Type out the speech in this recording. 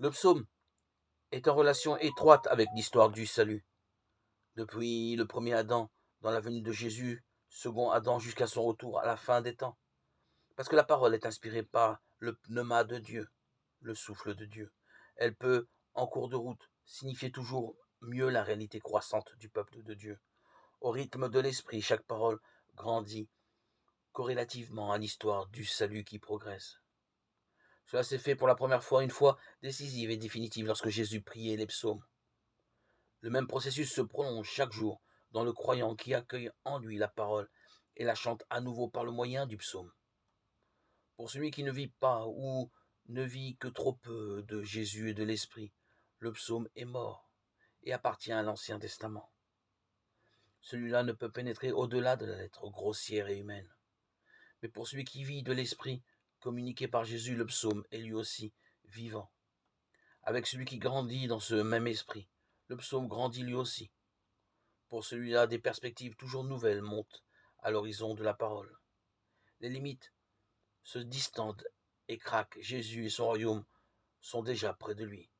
Le psaume est en relation étroite avec l'histoire du salut. Depuis le premier Adam, dans la venue de Jésus, second Adam jusqu'à son retour à la fin des temps. Parce que la parole est inspirée par le pneuma de Dieu, le souffle de Dieu. Elle peut, en cours de route, signifier toujours mieux la réalité croissante du peuple de Dieu. Au rythme de l'esprit, chaque parole grandit corrélativement à l'histoire du salut qui progresse. Cela s'est fait pour la première fois, une fois décisive et définitive, lorsque Jésus priait les psaumes. Le même processus se prolonge chaque jour dans le croyant qui accueille en lui la parole et la chante à nouveau par le moyen du psaume. Pour celui qui ne vit pas ou ne vit que trop peu de Jésus et de l'Esprit, le psaume est mort et appartient à l'Ancien Testament. Celui-là ne peut pénétrer au-delà de la lettre grossière et humaine. Mais pour celui qui vit de l'Esprit, communiqué par Jésus, le psaume est lui aussi vivant. Avec celui qui grandit dans ce même esprit, le psaume grandit lui aussi. Pour celui-là, des perspectives toujours nouvelles montent à l'horizon de la parole. Les limites se distendent et craquent. Jésus et son royaume sont déjà près de lui.